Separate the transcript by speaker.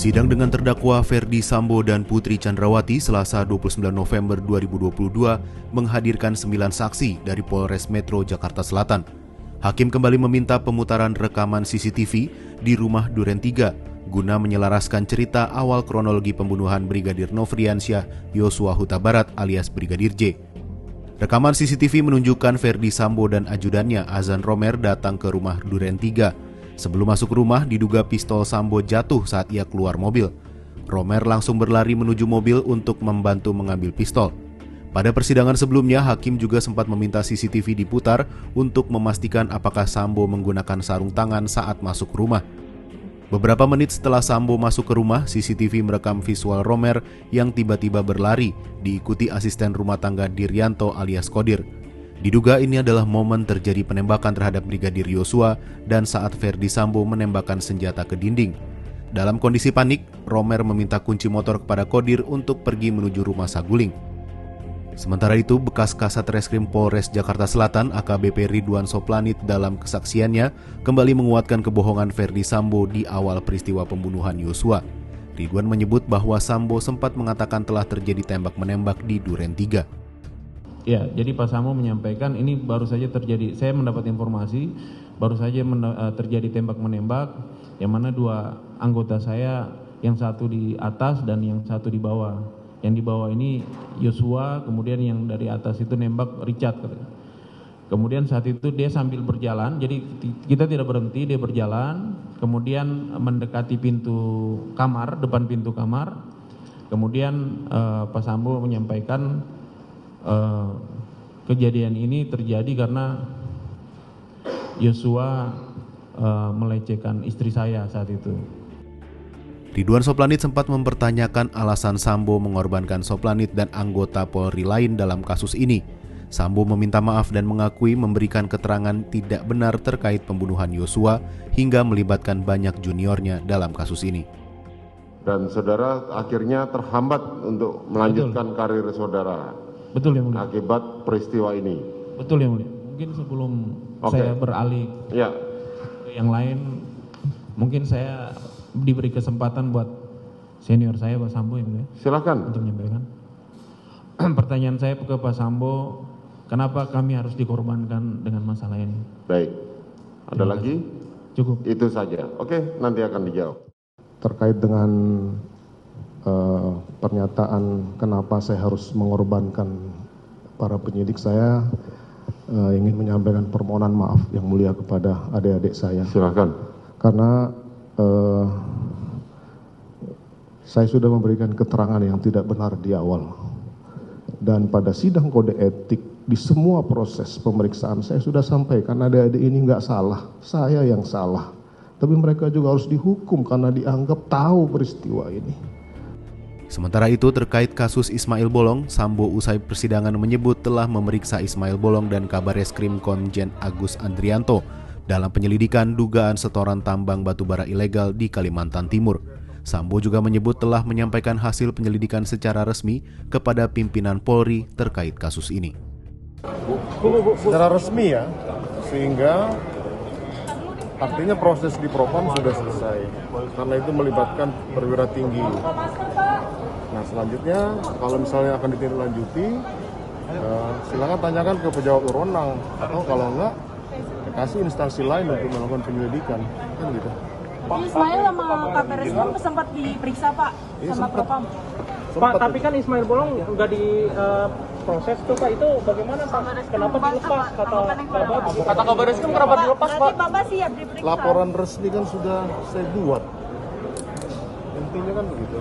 Speaker 1: Sidang dengan terdakwa Ferdy Sambo dan Putri Chandrawati Selasa 29 November 2022 menghadirkan 9 saksi dari Polres Metro Jakarta Selatan. Hakim kembali meminta pemutaran rekaman CCTV di rumah Duren 3 guna menyelaraskan cerita awal kronologi pembunuhan Brigadir Nofriansyah Yosua Huta Barat alias Brigadir J. Rekaman CCTV menunjukkan Ferdy Sambo dan ajudannya Azan Romer datang ke rumah Duren 3. Sebelum masuk rumah, diduga pistol Sambo jatuh saat ia keluar mobil. Romer langsung berlari menuju mobil untuk membantu mengambil pistol. Pada persidangan sebelumnya, hakim juga sempat meminta CCTV diputar untuk memastikan apakah Sambo menggunakan sarung tangan saat masuk rumah. Beberapa menit setelah Sambo masuk ke rumah, CCTV merekam visual Romer yang tiba-tiba berlari, diikuti asisten rumah tangga Diryanto alias Kodir. Diduga ini adalah momen terjadi penembakan terhadap Brigadir Yosua dan saat Ferdy Sambo menembakkan senjata ke dinding. Dalam kondisi panik, Romer meminta kunci motor kepada Kodir untuk pergi menuju rumah Saguling. Sementara itu, bekas Kasat Reskrim Polres Jakarta Selatan AKBP Ridwan Soplanit dalam kesaksiannya kembali menguatkan kebohongan Ferdy Sambo di awal peristiwa pembunuhan Yosua. Ridwan menyebut bahwa Sambo sempat mengatakan telah terjadi tembak-menembak di Duren 3.
Speaker 2: Ya, jadi Pak Sambo menyampaikan ini baru saja terjadi, saya mendapat informasi baru saja terjadi tembak-menembak yang mana dua anggota saya, yang satu di atas dan yang satu di bawah. Yang di bawah ini Yosua, kemudian yang dari atas itu nembak Richard. Kemudian saat itu dia sambil berjalan, jadi kita tidak berhenti, dia berjalan, kemudian mendekati pintu kamar, depan pintu kamar. Kemudian Pak Sambo menyampaikan kejadian ini terjadi karena Yosua melecehkan istri saya saat itu.
Speaker 1: Ridwan Soplanit sempat mempertanyakan alasan Sambo mengorbankan Soplanit dan anggota Polri lain dalam kasus ini. Sambo meminta maaf dan mengakui memberikan keterangan tidak benar terkait pembunuhan Yosua hingga melibatkan banyak juniornya dalam kasus ini.
Speaker 3: Dan saudara akhirnya terhambat untuk melanjutkan karir saudara.
Speaker 2: Betul, Yang Mulia.
Speaker 3: Akibat peristiwa ini.
Speaker 2: Betul, Yang Mulia. Mungkin sebelum saya beralih ke yang lain, mungkin saya diberi kesempatan buat senior saya Pak Sambo, Yang Mulia.
Speaker 3: Silakan.
Speaker 2: Untuk menyampaikan. Pertanyaan saya ke Pak Sambo, kenapa kami harus dikorbankan dengan masalah ini?
Speaker 3: Baik. Ada lagi?
Speaker 2: Cukup.
Speaker 3: Itu saja. Oke, nanti akan dijawab.
Speaker 4: Terkait dengan pernyataan kenapa saya harus mengorbankan para penyidik, saya ingin menyampaikan permohonan maaf yang mulia kepada adik-adik saya.
Speaker 3: Silakan.
Speaker 4: Karena saya sudah memberikan keterangan yang tidak benar di awal. Dan pada sidang kode etik di semua proses pemeriksaan saya sudah sampaikan adik-adik ini nggak salah, saya yang salah. Tapi mereka juga harus dihukum karena dianggap tahu peristiwa ini.
Speaker 1: Sementara itu, terkait kasus Ismail Bolong, Sambo usai persidangan menyebut telah memeriksa Ismail Bolong dan Kabareskrim Konjen Agus Andrianto dalam penyelidikan dugaan setoran tambang batubara ilegal di Kalimantan Timur. Sambo juga menyebut telah menyampaikan hasil penyelidikan secara resmi kepada pimpinan Polri terkait kasus ini.
Speaker 4: Secara resmi ya, sehingga artinya proses di Propam sudah selesai. Karena itu melibatkan perwira tinggi. Nah selanjutnya kalau misalnya akan ditindaklanjuti, silakan tanyakan ke pejabat berwenang, atau kalau enggak kasih instansi lain untuk melakukan penyelidikan, kan gitu.
Speaker 5: Ismail sama Kabareskrim sempat diperiksa Pak, sama Propam.
Speaker 6: Pak, tapi kan Ismail Bolong nggak di proses tuh Pak, itu bagaimana Pak? Kenapa dilepas? Kata Kabareskrim kenapa dilepas Pak?
Speaker 5: Bapak siap diperiksa.
Speaker 4: Laporan resmi kan sudah saya buat, intinya kan begitu.